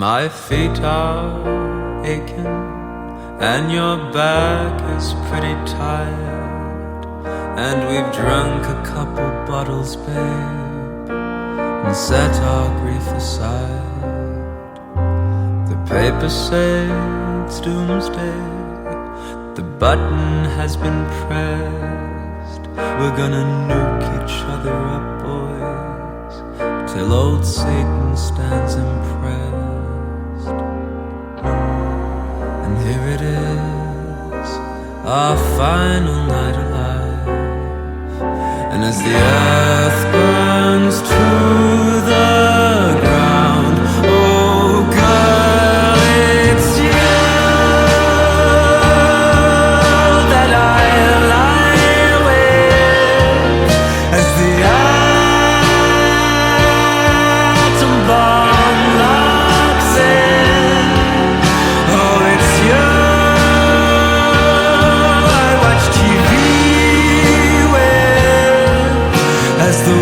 My feet are aching and your back is pretty tired, and we've drunk a couple bottles, babe, and set our grief aside. The papers say it's doomsday, the button has been pressed. We're gonna nuke each other up, boys, till old Satan stands impressed. And here it is, our final night alive. And as the earth burns to the ground, oh girl, it's you that I lie with. As the atom bomb locks in, oh it's you I watch TV with. As the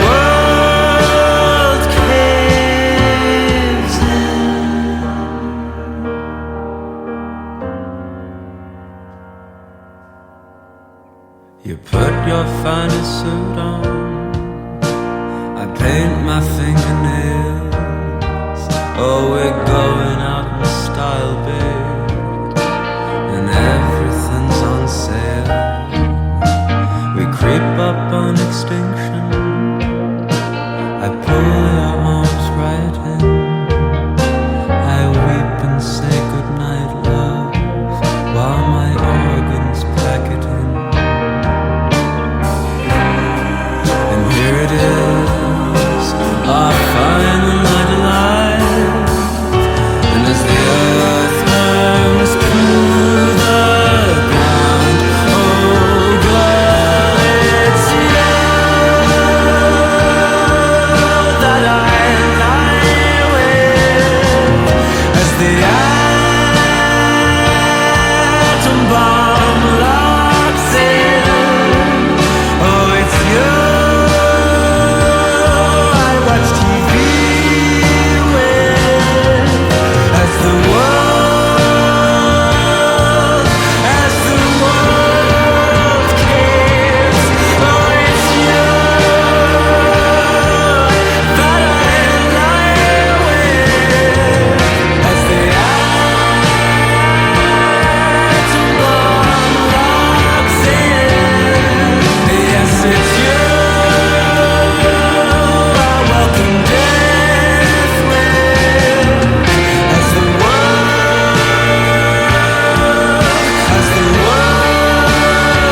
world caves in. You put your finest suit on, I paint my fingernails. Oh, we're going out in style, babe, and everything's on sale. We creep up on extinction, I pull your arms right in, I weep and say goodnight, love, while my organs pack it in. And here it is, our final night alive. And as the earth burns to the ground, oh girl, it's you that I lie with. As the atom bomb locks in, oh it's you I watch TV with. As the world cares, oh it's you that I lie with. As the atom bomb locks in, yes it's you I welcome death with. As the world caves in.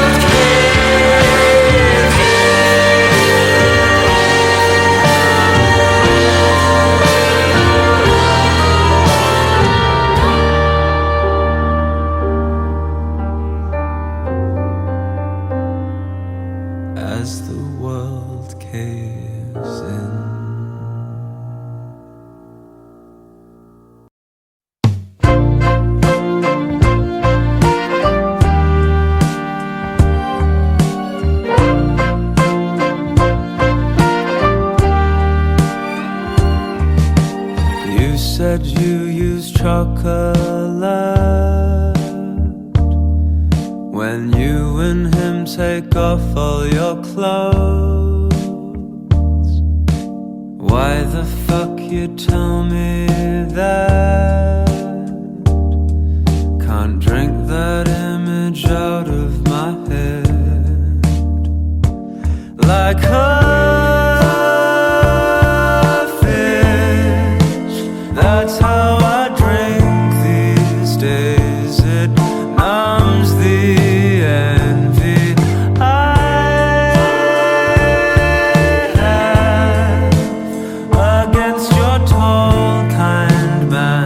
As the world caves in. You said you use chocolate when you and him take off all your clothes. Why the fuck you tell me that? Can't drink that image out of my head. Like a fish, that's how I drink these days. It numbs the envy I have against your tall, kind man.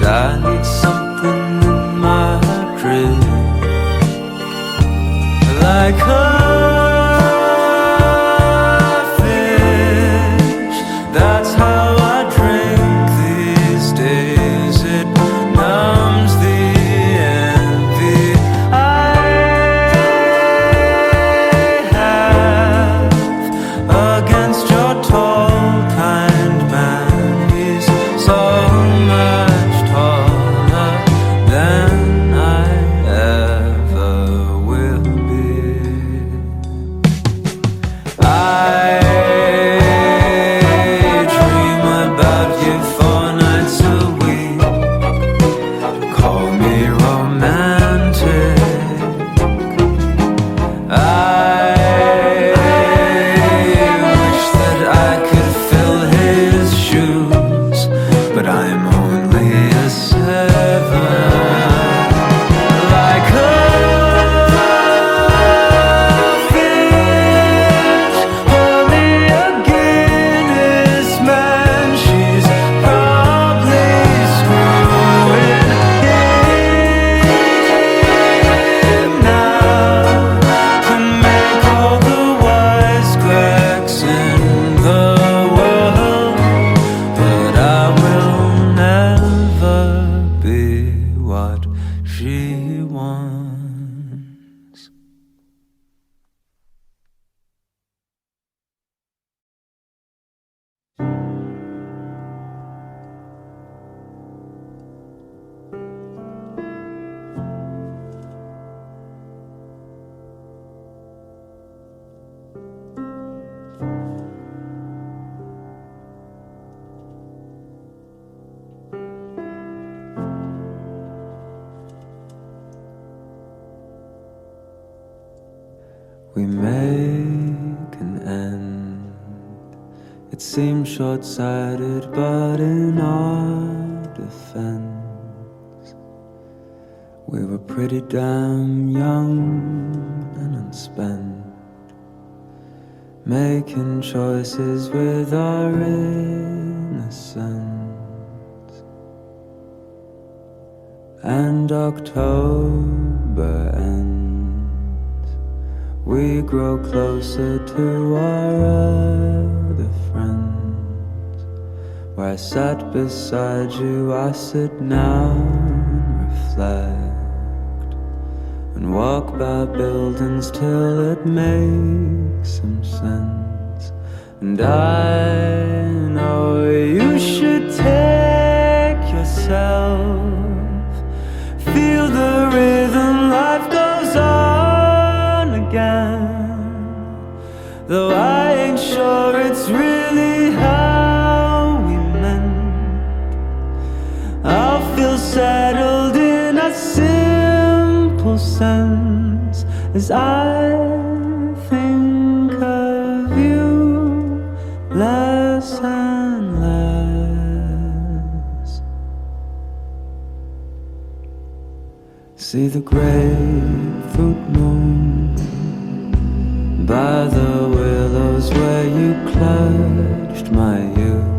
I need something in my crib, like a fish. That's how I drink these days. It numbs the envy I have against your tall, kind man. He's so much taller than I ever will be. I dream about you 4 nights a week. Call me romantic. I wish that I could fill his shoes, but I'm only a 7. Like a fish, only a Guinness man. She's probably screwing him now to make all the wisecracks in the world. But I will never be what she wants. We make an end. It seems short-sighted, but in our defense, we were pretty damn young and unspent, making choices with our innocence. And October ends. We grow closer to our other friends. Where I sat beside you, I sit now and reflect, and walk by buildings till it makes some sense. And I know you should take yourself, feel the rhythm, life goes on again. Though I ain't sure it's really how we meant, I'll feel settled in a simple sense as I think of you less and less. See the grapefruit moon by the willows where you clutched my youth.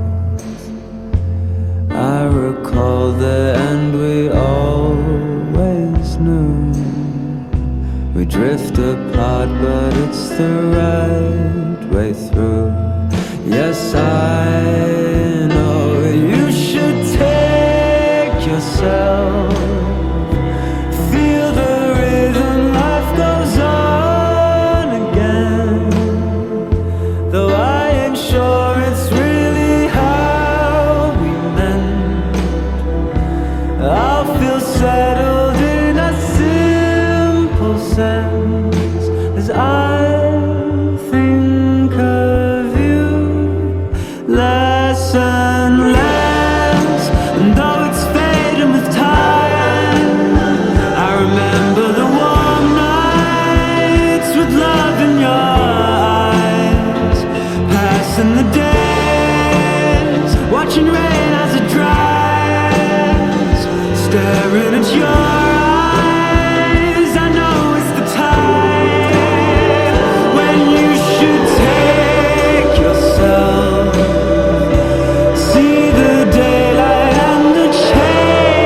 I recall the end we always knew. We drift apart, but it's the right way through. Yes, I know you should take yourself, feel the rhythm, life goes on again. Though I ain't sure it's really how we meant, I'll feel settled in a simple sense as I think of you less and less. And though it's fading with time, I remember the warm nights with love in your eyes, passing the days, watching rain as it dries, staring at your eyes. I know it's the time when you should take yourself, see the daylight and the change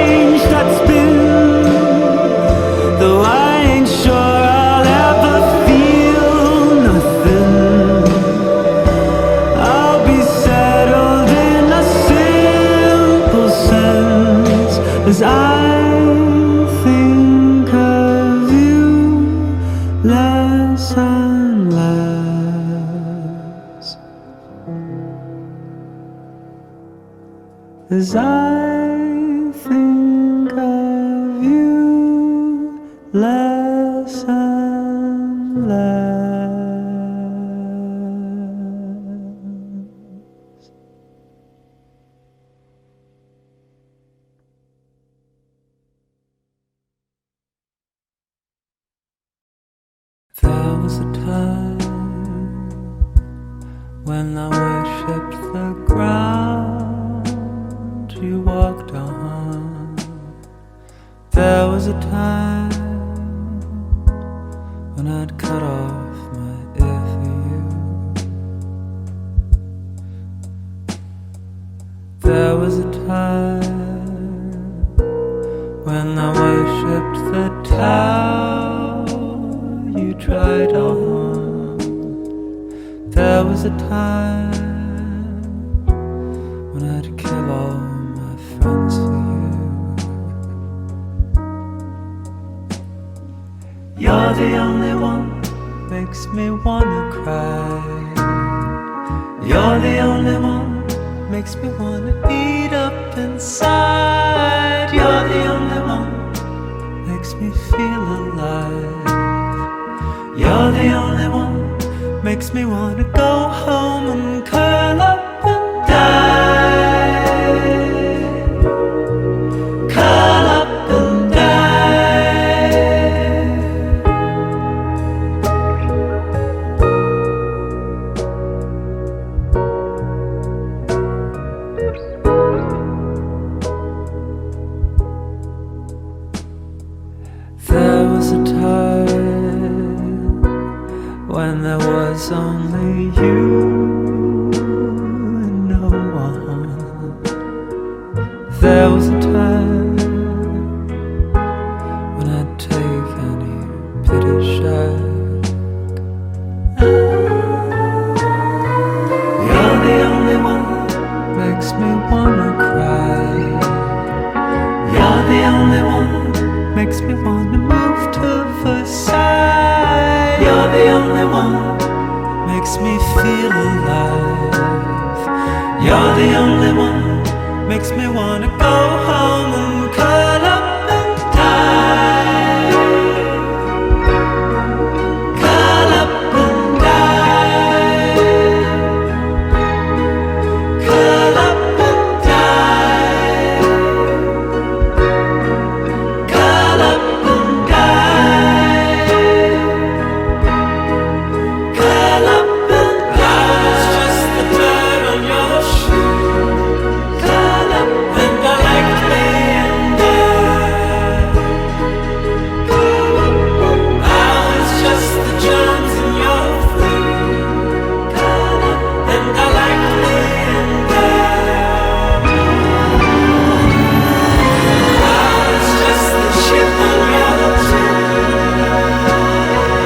as I think of you less and less, as I think of you less and less. There was a time when I worshipped the ground you walked on. There was a time when I'd cut off my ear for you. There was a time when I worshipped the tower you tried on. There was a time when I'd kill all my friends for you. You're the only one makes me wanna cry. You're the only one makes me wanna eat up inside. You're the only one makes me feel alive. You're the only one makes me wanna go home and curl up and die. Curl up and die. There was a time when there was only you and no one. There was a time when I'd take any pity shack. You're the only one makes me wanna cry. You're the only one makes me wanna move to Versailles. You're the only one makes me feel alive. You're the only one makes me wanna go home and curl up and die. Curl up and die. Curl up and die. Curl up and die. Curl up and die. It's just the dirt on your shoes. Curl up and I liked being there. Curl up and now it's just the germs in your food. Curl up and I liked being there. Now it's just the chip on your tooth.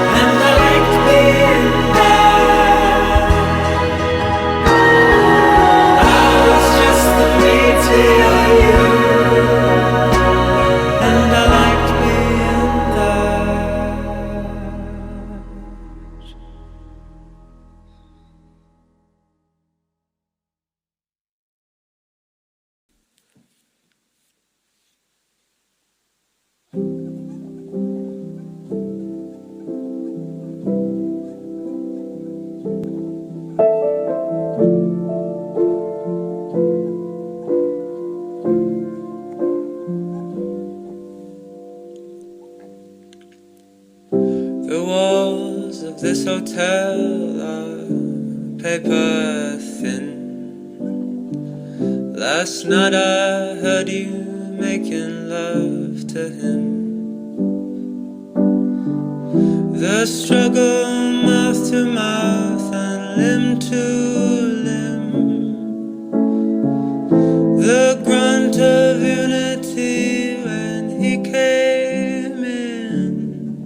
And I liked being there. Now it's just the beauty of you. And I liked being there. The walls of this hotel are paper thin. Last night I heard you making love to him. The struggle mouth to mouth and limb to limb. The grunt of unity when he came in.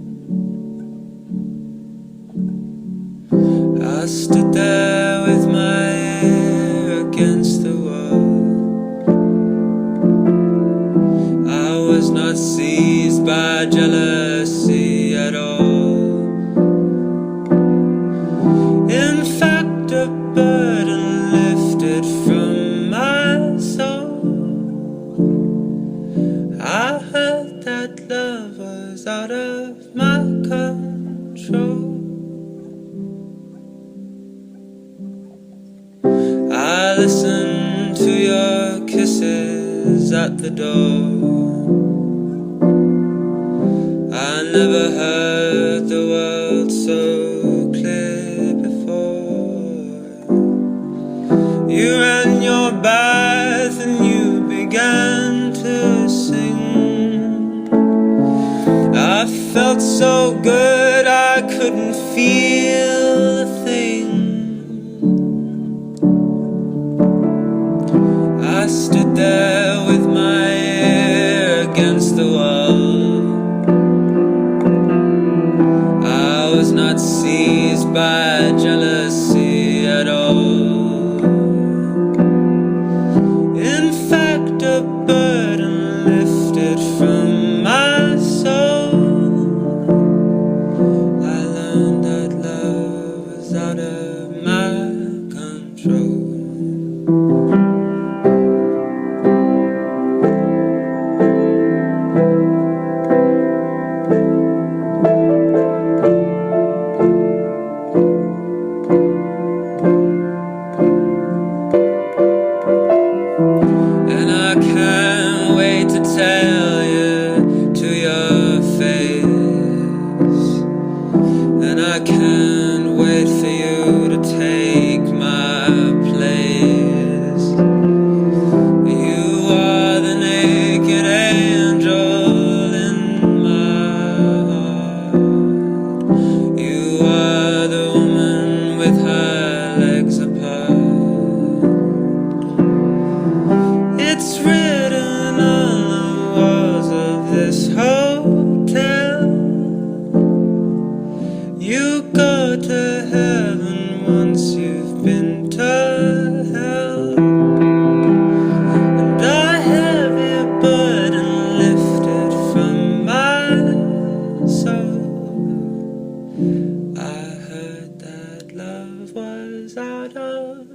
I stood there with my ear against the wall. not seized by jealousy at all. In fact, a burden lifted from my soul. I heard that love was out of my control. I listened to your kisses at the door. I never heard the world so clear before. You ran your bath and you began to sing. I felt so good I couldn't feel a thing. I stood there with my ear against the wall. I was not seized by jealousy at all. In fact, a burden lifted from my soul. I learned that love was out of my control. Tell you to your face, and I can't wait for you to take my place. You are the naked angel in my heart. You are the woman with her legs apart. It's written on this hotel. You go to heaven once you've been to hell. And a heavy burden lifted from my soul. I heard that love was out of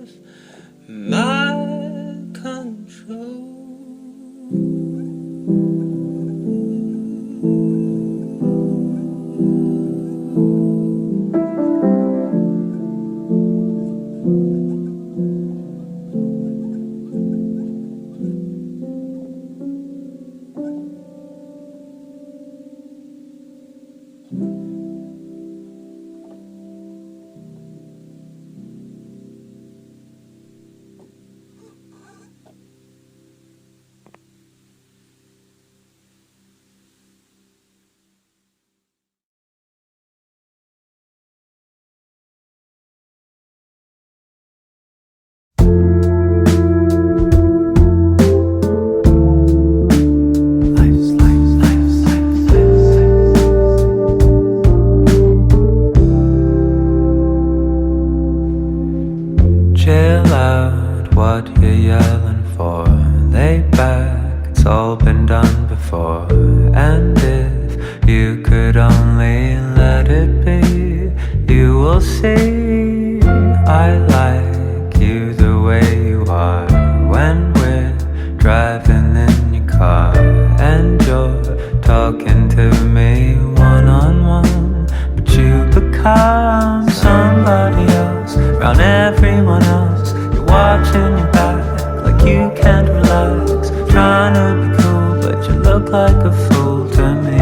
my control. Chill out, what you're yelling for. Lay back, it's all been done before. And if you could only let it be, you will see I like you the way you are. When we're driving in your car and you're talking to me one-on-one, but you become somebody else around everyone else. You're watching your back like you can't relax, trying to be cool but you look like a fool to me.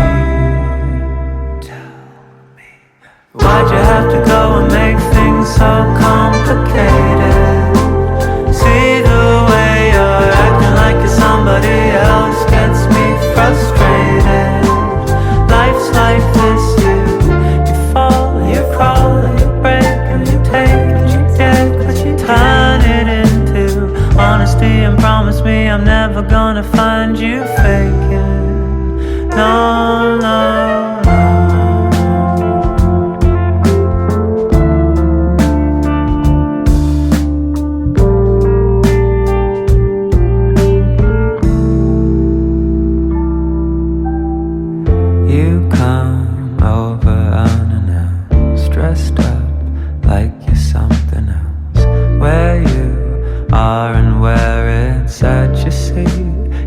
Tell me, why'd you have to go and make things so complicated? See the way you're acting like you're somebody else gets me frustrated. Life's like this, you fall, you crawl, you break, and you take what you get, but you turn it into honesty and promise me I'm never gonna find you faking. No, no, no.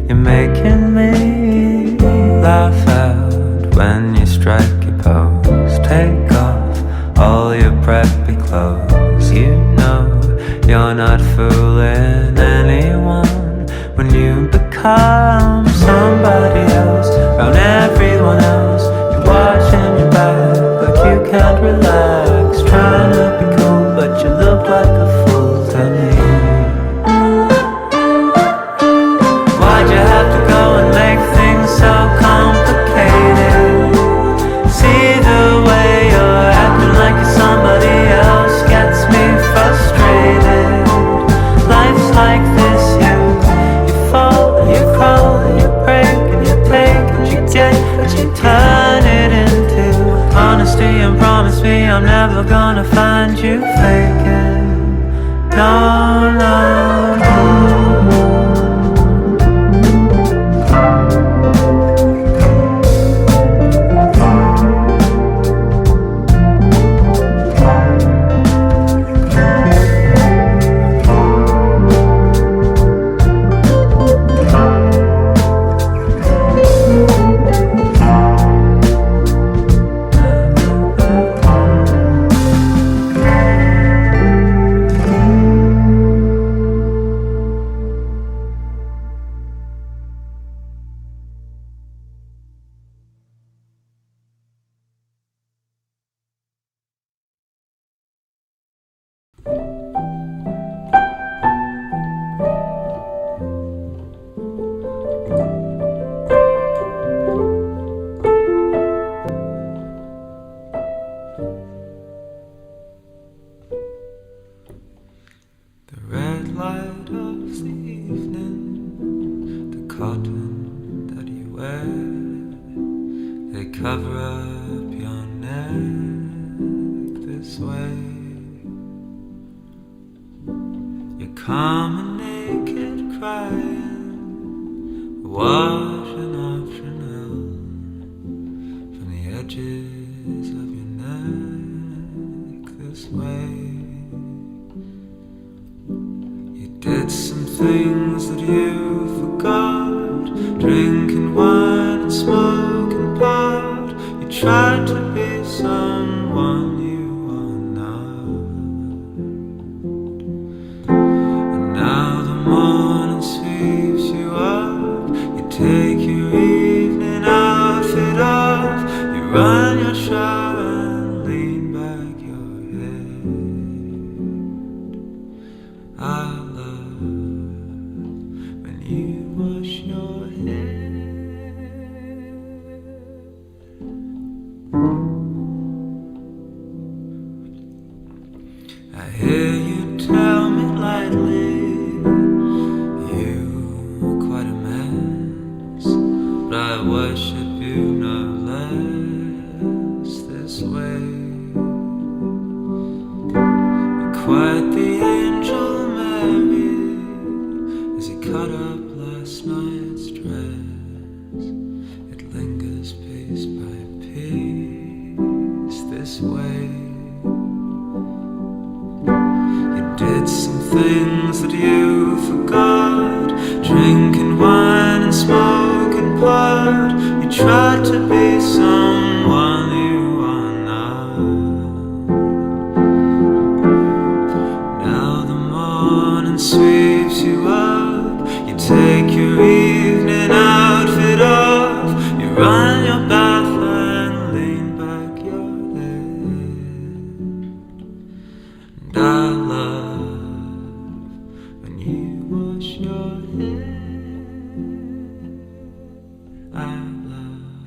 You're making me laugh out when you strike your pose. Take off all your preppy clothes. You know you're not fooling anyone when you become somebody else. Around everyone else, you're watching your back like you can't relax. Trying to be cool, but you look like a fool to me. Why'd you have to go and make things so complicated? See the way you're acting like you're somebody else gets me frustrated. Life's like this, you fall and you crawl and you break and you take and you get, but you turn it into honesty and promise me I'm never gonna find you faking. No, no, no. Cover up your neck this way. You're calm and naked, crying, washing off Chanel from the edges of your neck this way. You did some things that you forgot, drinking wine and smoking pot. You tried to be someone you are not, and now the morning sweeps you up. You take your evening outfit off. You run your shower and lean back your head. I love when you wash your hair. I hear you tell me lightly you're quite a mess, but I worship you no less this way. You're quite the angel Mary as you cut up last night's dress. It lingers piece by piece this way. Did some things that you forgot, drinking wine and smoking pot. You tried to be someone you are not. Now the morning sweeps you up. You take your evening outfit off. You run your bath and lean back your head. And I love wash your hair. I love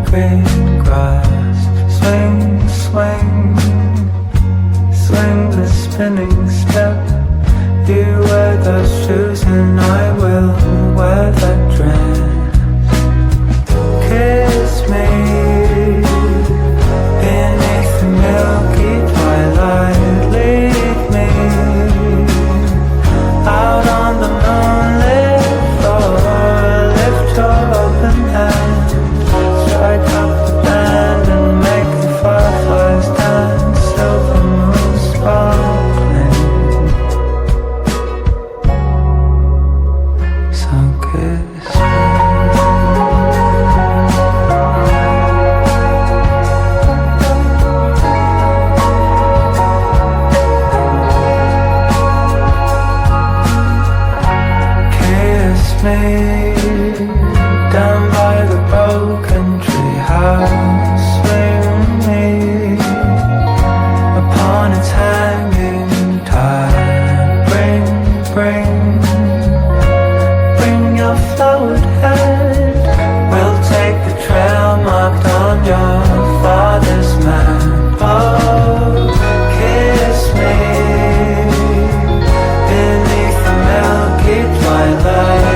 green grass. Swing, swing, swing the spinning step. You wear those shoes and I will wear that dress. Kiss me beneath the milky twilight. Lead me out on the moonlit floor. Lift your open hand, strike up the band and make the fireflies dance. Silver moon sparkling. So kiss me. Down by the broken tree house. Swing me upon its hanging tide. Bring your flowered head. We'll take the trail marked on your father's map. Oh, kiss me beneath the milky twilight.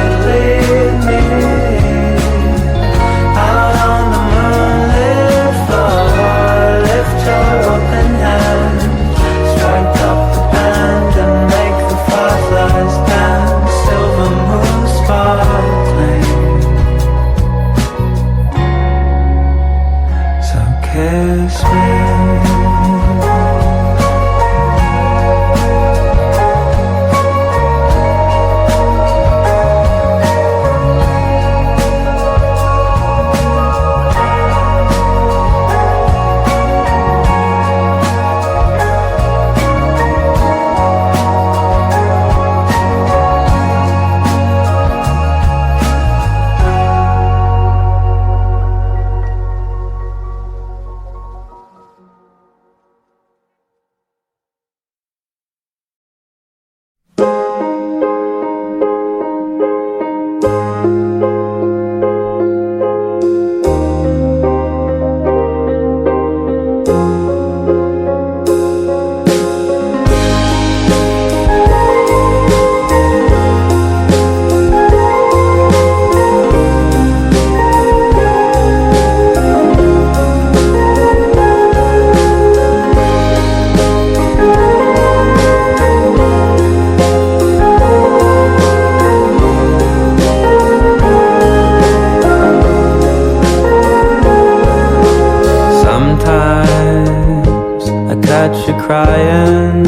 Catch you crying,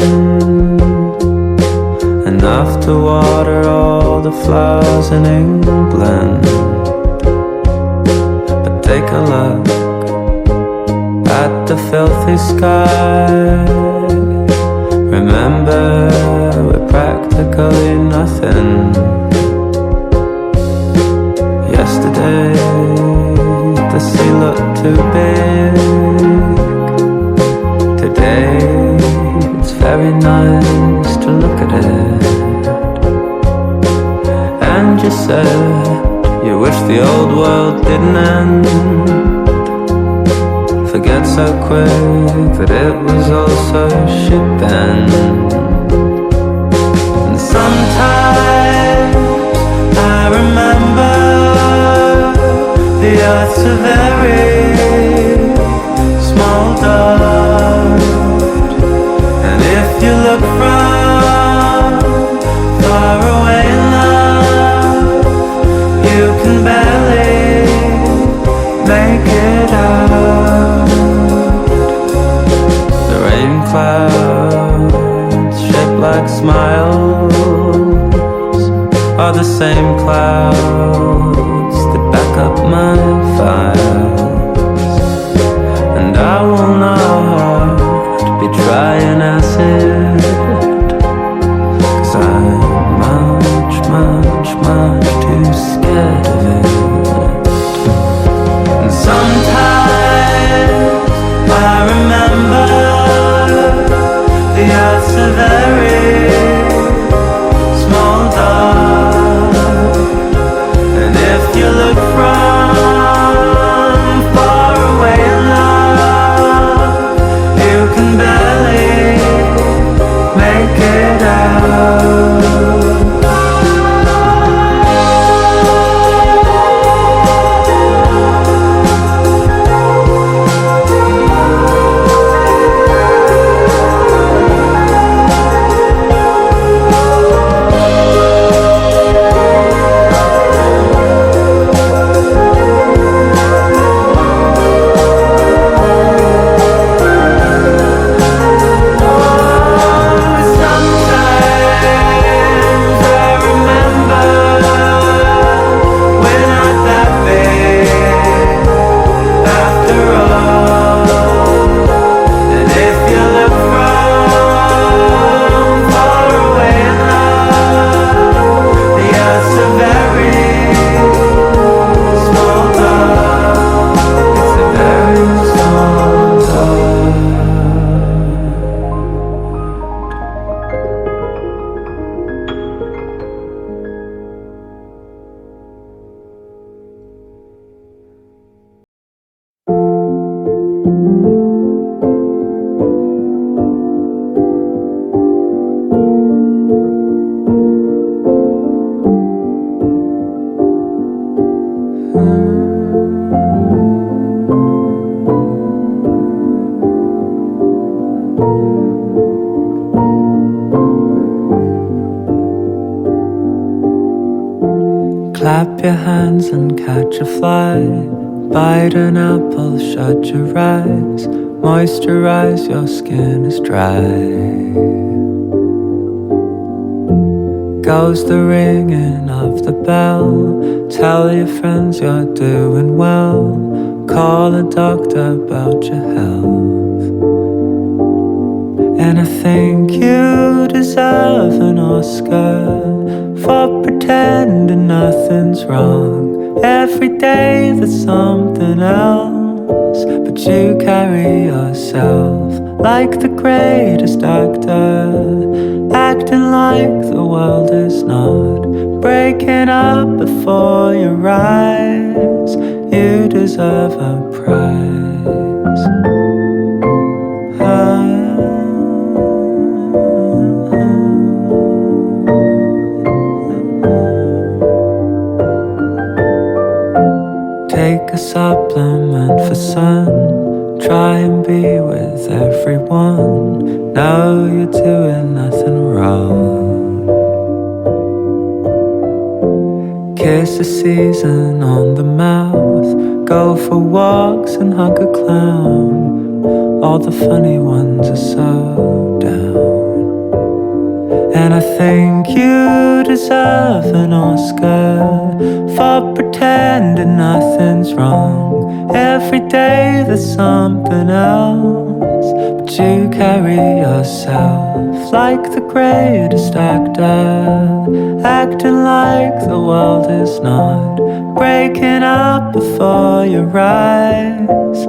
enough to water all the flowers in England. But take a look at the filthy sky. Remember, we're practically nothing. Yesterday, the sea looked too big. Today, it's very nice to look at it. And you said you wish the old world didn't end. Forget so quick that it was all so shit then. And sometimes I remember the earth's a very small dot. And if you look from far away, love, you can barely make it out. The rain clouds shaped like smiles are the same clouds that back up my files. And I will not be trying acid, 'cause I'm much, much, much too scared of it. And sometimes I remember the earth's a very small dot. Clap your hands and catch a fly. Bite an apple, shut your eyes. Moisturize, your skin is dry. Goes the ringing of the bell. Tell your friends you're doing well. Call a doctor about your health. And I think you deserve an Oscar for pretending nothing's wrong. Every day there's something else, but you carry yourself like the greatest actor, acting like the world is not breaking up before your eyes. You deserve a prize. Take a supplement for sun. Try and be with everyone. No, you're doing nothing wrong. Kiss the season on the mouth. Go for walks and hug a clown. All the funny ones are so down. And I think you deserve an Oscar for pretending nothing's wrong. Every day there's something else, but you carry yourself like the greatest actor, acting like the world is not breaking up before your eyes.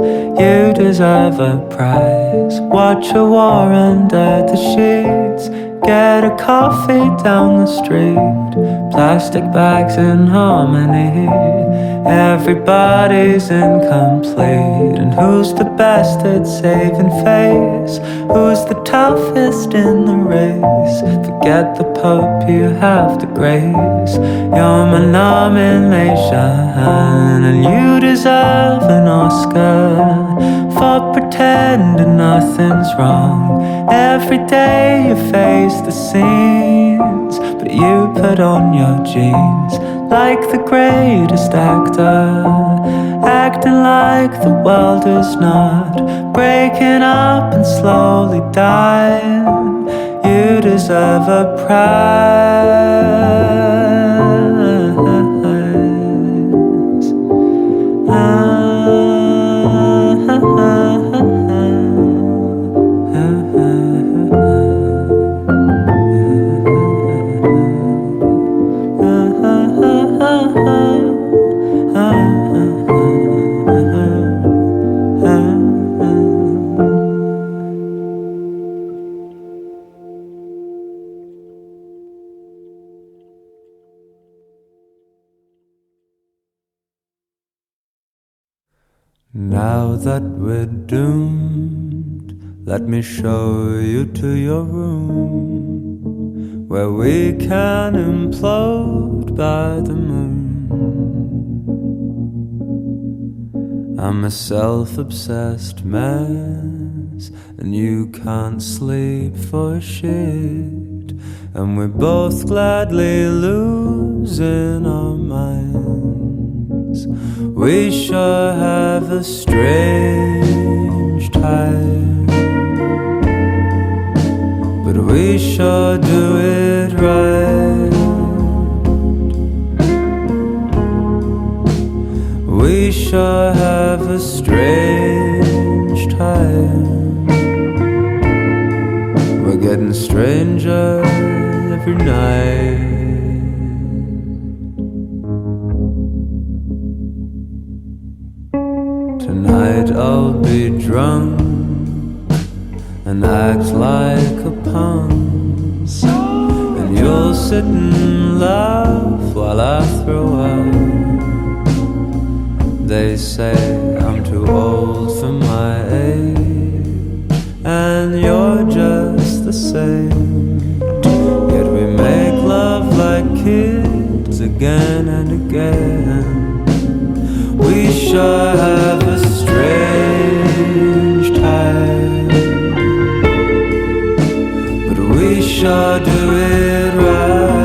You deserve a prize. Watch a war under the sheets. Get a coffee down the street. Plastic bags in harmony. Everybody's incomplete. And who's the best at saving face? Who's the toughest in the race? Forget the Pope, you have the grace. You're my nomination, and you deserve an Oscar for pretending nothing's wrong. Every day you face the scenes, but you put on your jeans like the greatest actor, acting like the world is not breaking up and slowly dying. You deserve a prize. Now that we're doomed, let me show you to your room, where we can implode by the moon. I'm a self-obsessed mess, and you can't sleep for shit, and we're both gladly losing our minds. We sure have a strange time, but we sure do it right. We sure have a strange time. We're getting stranger every night. Tonight I'll be drunk and act like a punk, and you'll sit and laugh while I throw up. They say I'm too old for my age, and you're just the same. Yet we make love like kids again and again. We sure have a strange time, but we sure do it right.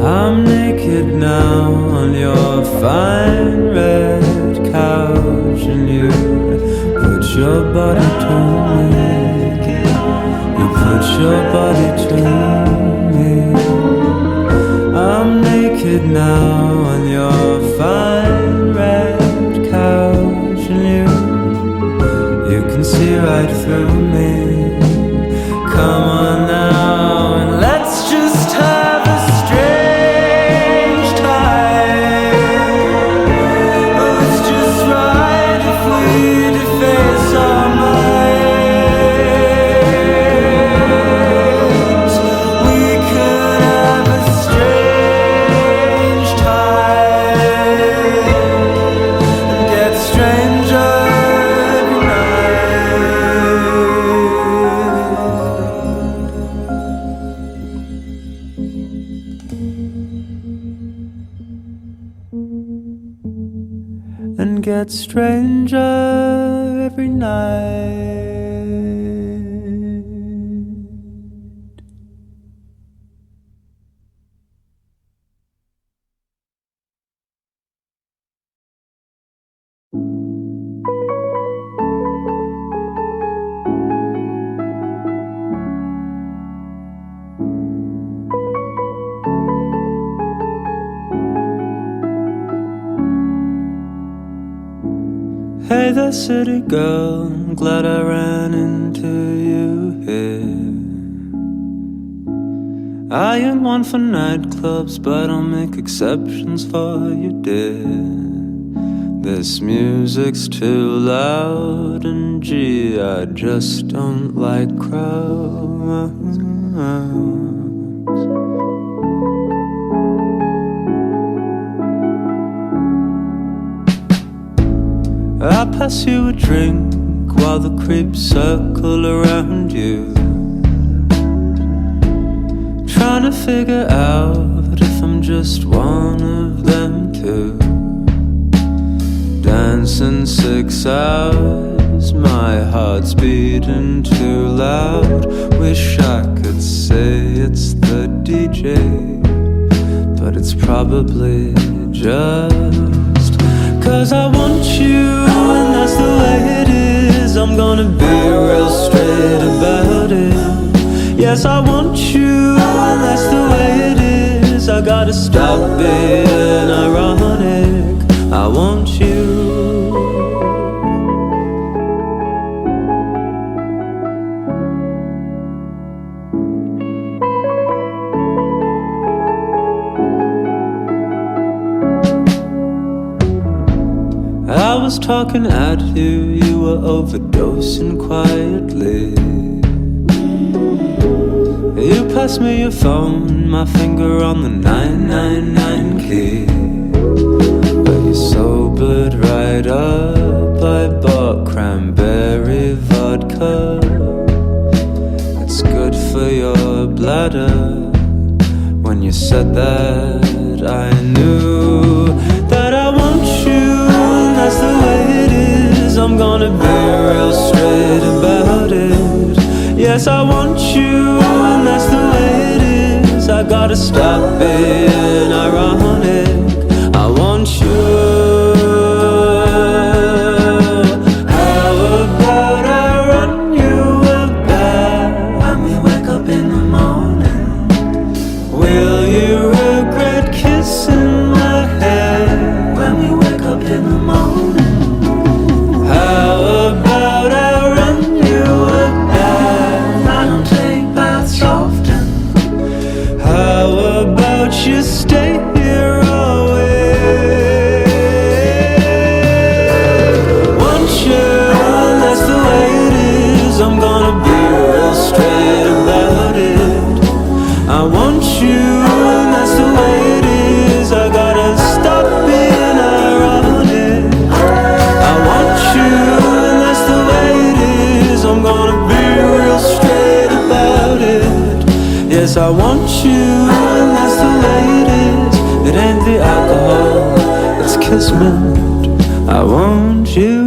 I'm naked now on your fine red couch, and you put your body to me. You put your body to me. I'm naked now on your fine red couch, and you can see right through me. Come on now and let's just have a strange time. Oh, it's just right if we deface our minds. We could have a strange time and get stranger every night. And get stranger every night. Hey there, city girl, I'm glad I ran into you here. I ain't one for nightclubs, but I'll make exceptions for you, dear. This music's too loud, and gee, I just don't like crowds. I pass you a drink while the creeps circle around you, trying to figure out if I'm just one of them too. Dancing 6 hours, my heart's beating too loud. Wish I could say it's the DJ, but it's probably just 'cause I want you, and that's the way it is. I'm gonna be real straight about it. Yes, I want you, and that's the way it is. I gotta stop being ironic. I want you. I was talking at you, you were overdosing quietly. You passed me your phone, my finger on the 999 key. But you sobered right up, I bought cranberry vodka. It's good for your bladder. When you said that, I knew that I want you. That's the way it is. I'm gonna be real straight about it. Yes, I want you, and that's the way it is. I gotta stop being ironic. I want you. How about I run you a bath when we wake up in the morning? Will you regret kissing my hair when we wake up in the morning? How about I run you a bath? I don't take baths often. How about you stay here always? Want you, and that's the way it is. I'm gonna be real straight about it. I want you, and that's the way it is. I gotta stop being ironic. I want you, and that's the way it is. I'm gonna be real straight about it. Yes, I want you, and that's the way it is. It ain't the alcohol, it's kismet. I want you.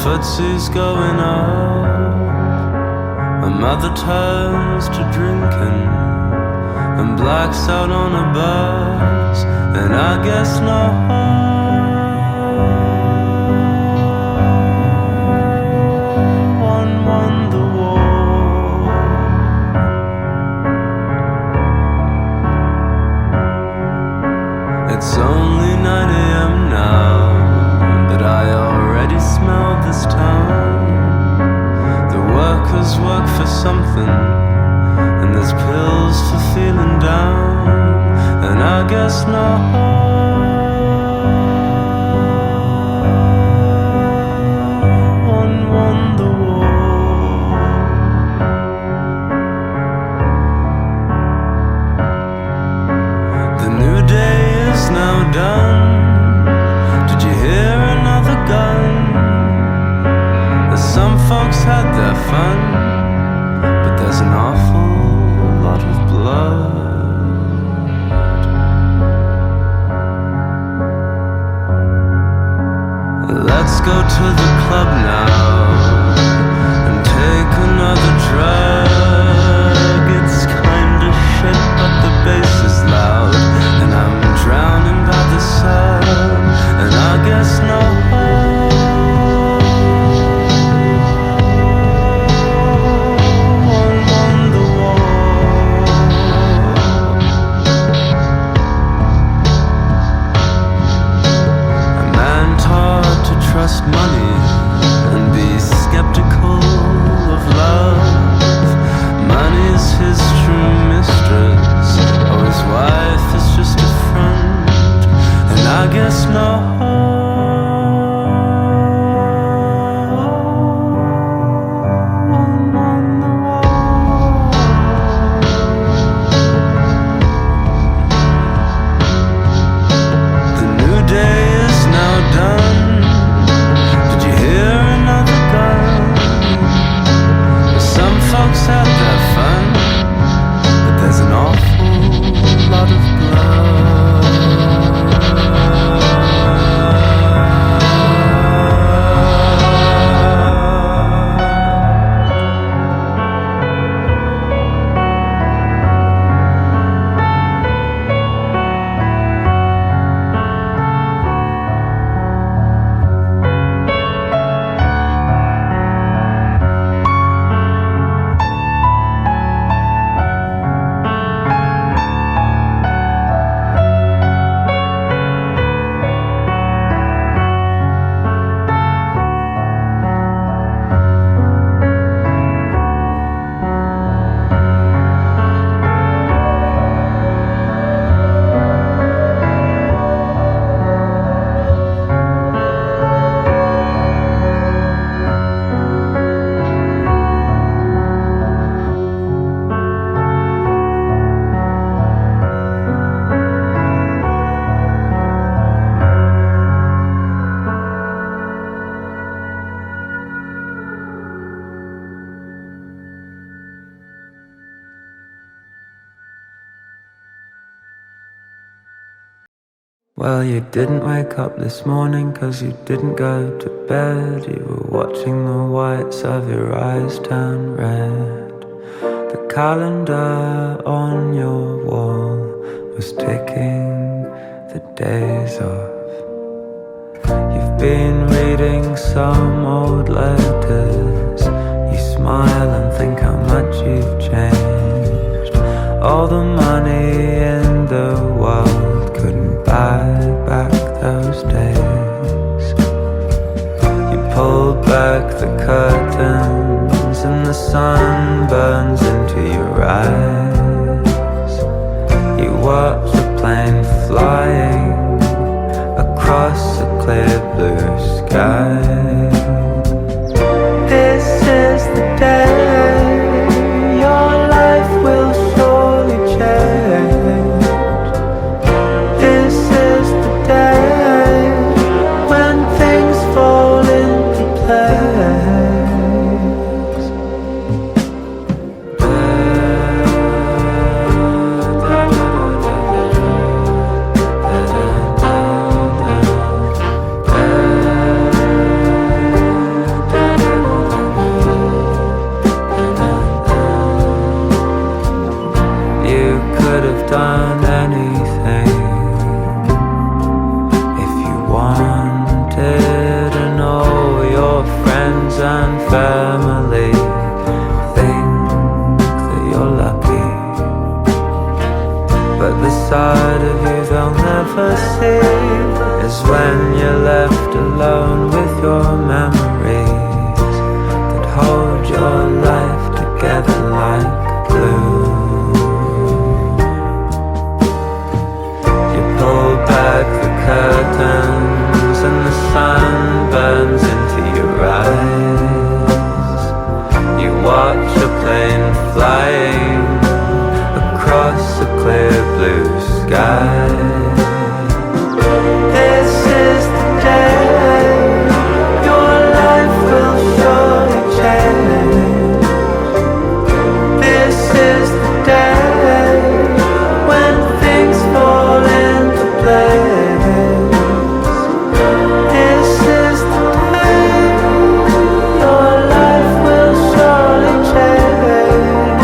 footsie's going up. My mother turns to drinking and blacks out on a bus, and I guess no one won the war. It's only 9 a.m. now, but I already smell this town. The workers work for something, and there's pills for feeling down, and I guess no one won the war. The new day is now done. Did you hear another gun? Some folks had their fun, but there's an awful lot of blood. Let's go to the club now and take another drug. It's kinda shit, but the bass is loud, and I'm drowning by the sun, and I guess no money and be skeptical of love. Money's his true mistress, or his wife is just a front, and I guess no one won the war. The new day is now done. Folks had their fun, but there's an awful lot of Well, you didn't wake up this morning 'cause you didn't go to bed. You were watching the whites of your eyes turn red. The calendar on your wall was ticking the days off. You've been reading some old letters. You smile and think how much you've changed. All the money in the world couldn't buy back those days. You pulled back the curtains and the sun burns into your eyes. You watch the plane flying across a clear blue sky. This is the day your life will surely change. This is the day when things fall into place. friends and family think that you're lucky, but the side of you they'll never see is when you're left alone with your memories that hold your life together like glue. You pull back the curtains and the sun burns into your eyes. You watch a plane flying across a clear blue sky. This is the day your life will surely change. This is the day when things fall into place. This is the day your life will surely change.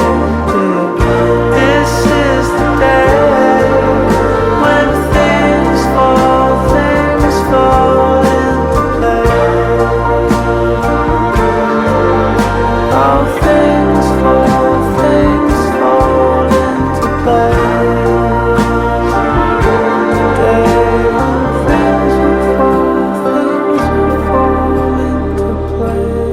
This is the day when things fall into place. All things fall into place. Day things will fall into place.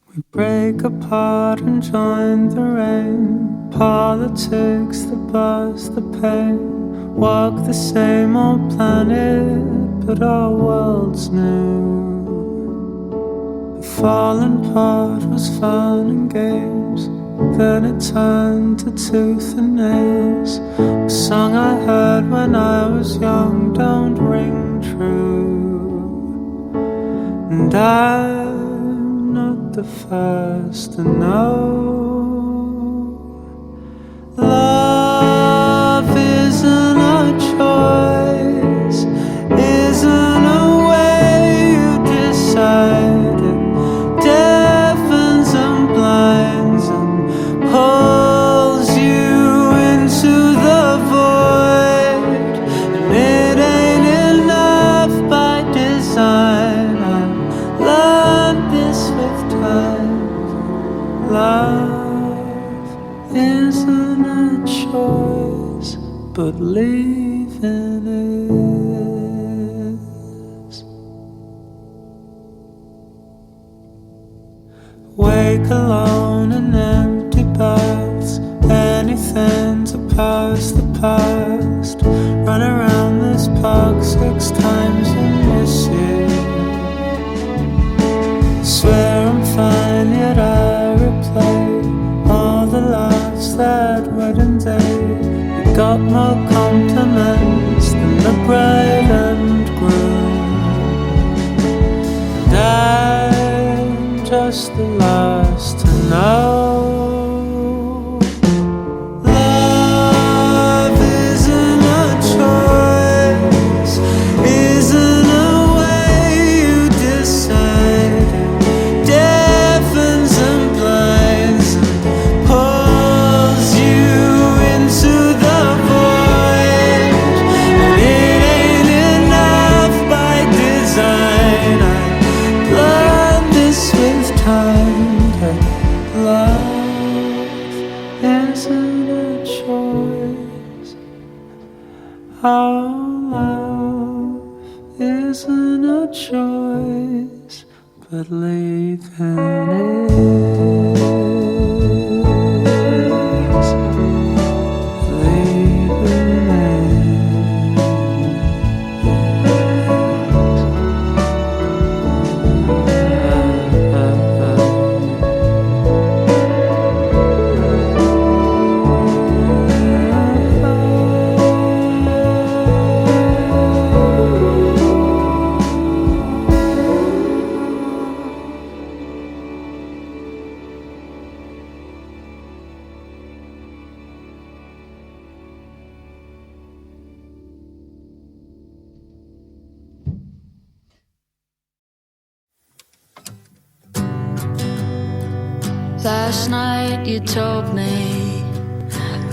We break apart and join the rain. Politics, the buzz, the pain. Walk the same old planet, but our world's new. The falling part was fun and games, then it turned to tooth and nails. A song I heard when I was young don't ring true, and I'm not the first to know. Love isn't a choice, isn't a way you decide. It deafens and blinds and pulls you into the void. And it ain't enough by design. I learned this with time. Love isn't a choice, but leaving is. Wake alone in empty baths, anything to pass the past. Run around this park 6 times and miss you. Swear I'm fine, yet I replay all the laughs that wedding day. You got more compliments than the bride and groom, and I'm just the last to know. Love isn't a choice, isn't a way you decide. It deafens and blinds and pulls you into the void. And it ain't enough by design. I learned this with time, that love isn't a choice. Our love isn't a choice, but leaving is. Leaving Last night you told me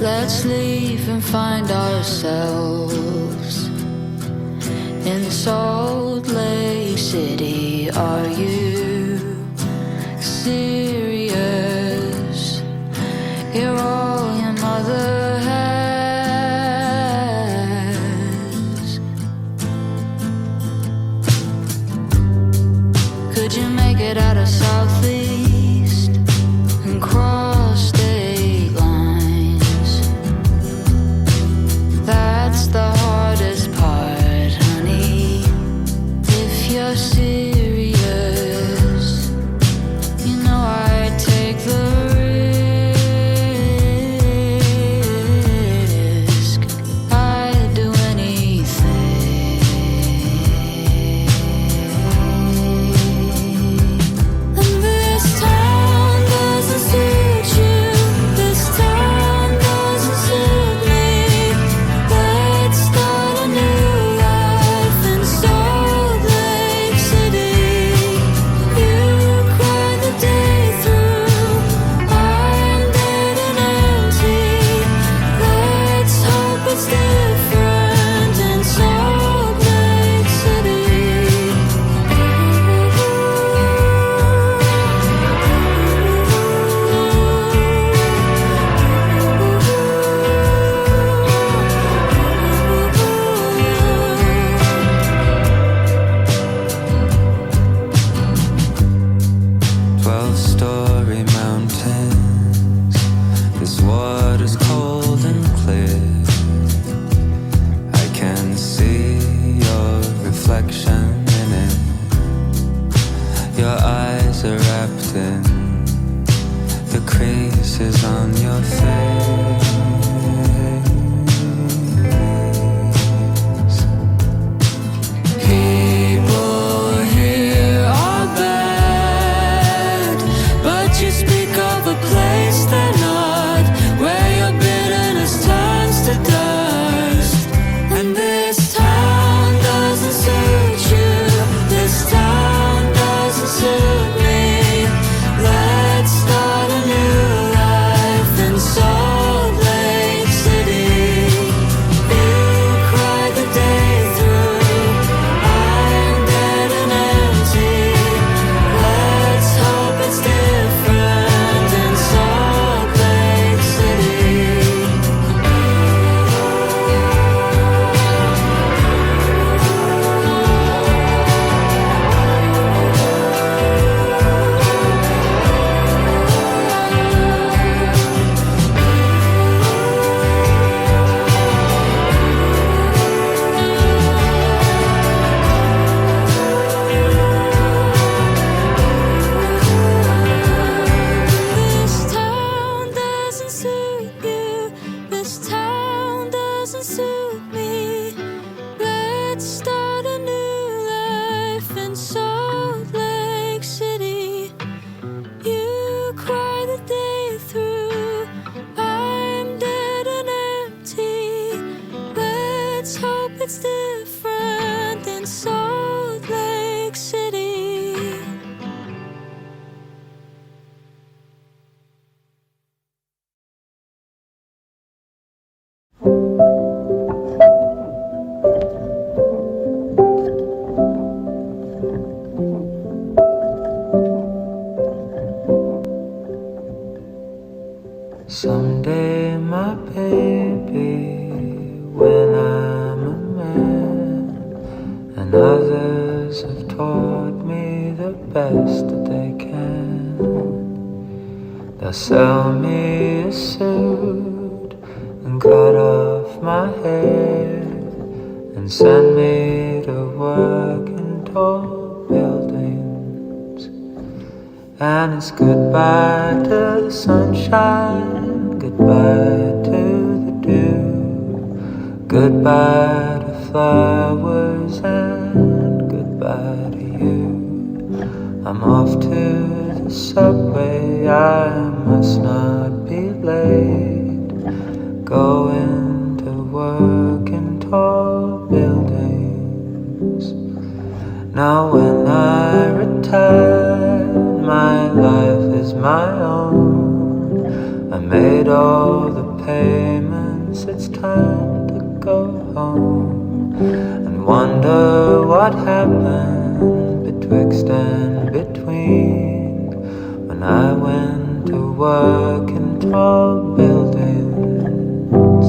Let's leave and find ourselves in Salt Lake City. Are you serious? You're all your mother has. Could you make it out of Southeast and cross state lines? That's the hardest part, honey. If you're serious, you know I'd take the risk. I'd do anything. And this town doesn't suit you. This town doesn't suit me. Let's start a new life in Salt Lake City. You cry the day through. I'm dead and empty. Let's hope it's different in Salt Lake City. Twelve-story mountains. This water's cold and clear. I can see your reflection in it. Your eyes are wrapped in the creases on your face. People here are bad, but you speak of a place they're not, where your bitterness turns to dust. And this town doesn't suit you. This town doesn't suit me. Let's start a new life in Salt Lake City. You cry the day through. I'm dead and empty. Let's hope it's different in Salt Lake City. This town doesn't suit you. This town doesn't suit me. Let's start a new life in Salt Lake City. You cry the day through. I'm dead and empty. Let's hope it's different in Salt Lake City. Someday, my baby, when I'm a man, and others have taught me the best that they can, they'll sell me a suit and cut off my hair and send me to work in tall buildings. And it's goodbye to the sunshine, goodbye to the dew, goodbye to flowers and goodbye to you. I'm off to the subway, I must not be late, going to work in tall buildings. Now when I retire, my life is my own. I made all the payments, it's time to go home and wonder what happened betwixt and between when I went to work in tall buildings.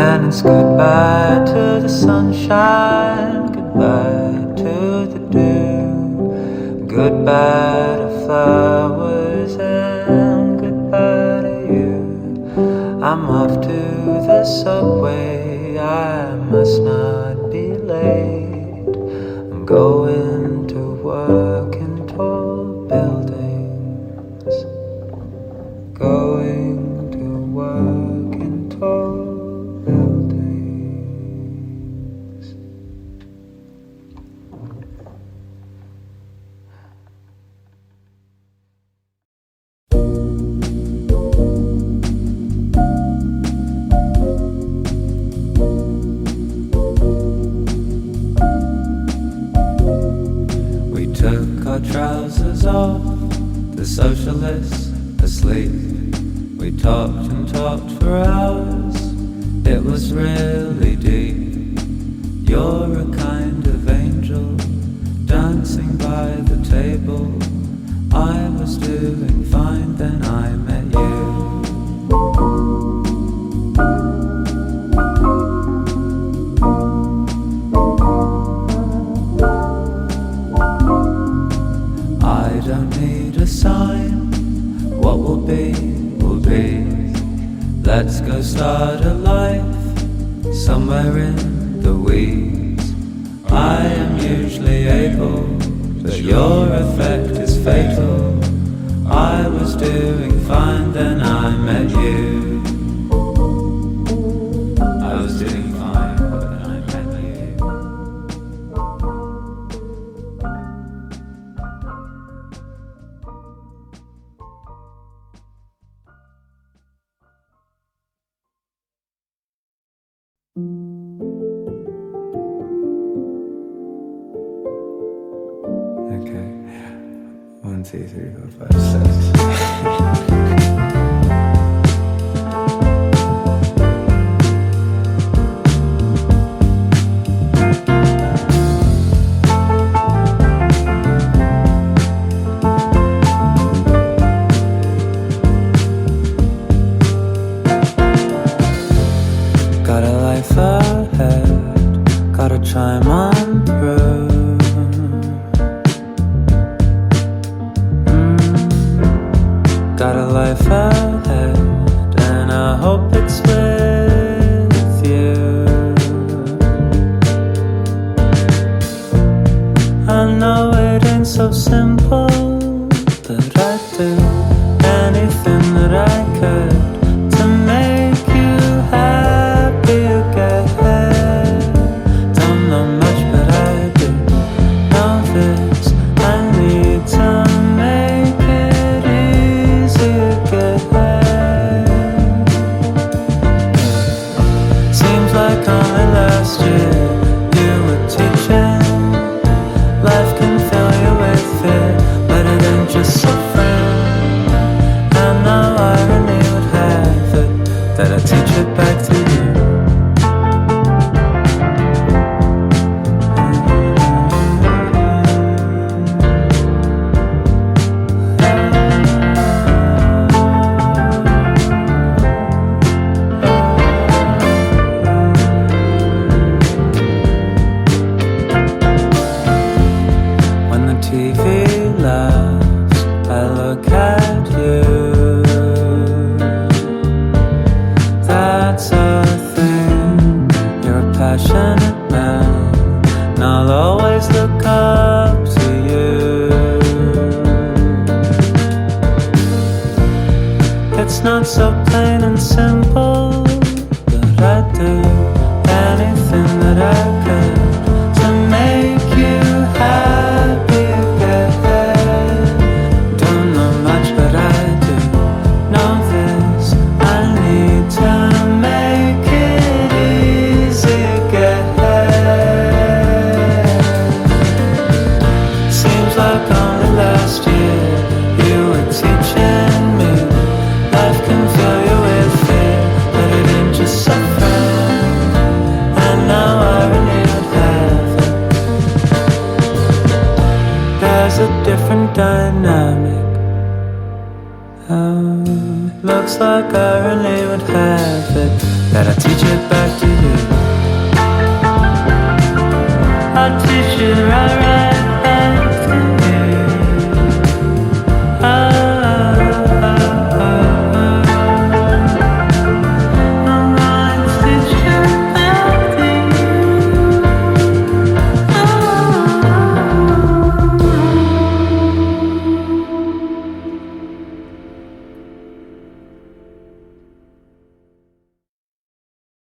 And it's goodbye to the sunshine, goodbye to the dew, goodbye to flowers and goodbye to you. I'm off to the subway, I must not be late. I'm going to work in tall buildings, going to work in tall buildings. We took our trousers off, the socialists asleep. We talked and talked for hours, it was really deep. You're a kind of angel, dancing by the table. I was doing fine, then I met you. I don't need a sign, what will be, will be. Let's go start a life somewhere in the weeds. I am usually able, but your effect is fatal. I was doing fine, then I met you. I was doing fine, but then I met you. Okay. 1, 2, 3, 4, 5, 6. Got a life ahead, gotta chime on through. Got a life ahead, and I hope it's with you. I know it ain't so simple, but I'd do anything that I could to make you happy again. Don't know much, but I do know this. I need to make it easy again. Seems like only last year you were teaching. Life can fill you with fear, better than just suffering. And now irony would have it that I teach it back to you. When the TV laughs, I look at you. That's a thing, you're a passionate man, and I'll always look up to you. It's not so plain and simple, but I'd do anything that I could to make you happy again. Don't know much, but I do know this. I need to make it easy again. Seems like only last year you were teaching me. Life can fill you with fear, dynamic. Looks like irony would have it that I teach it back to you. I teach it right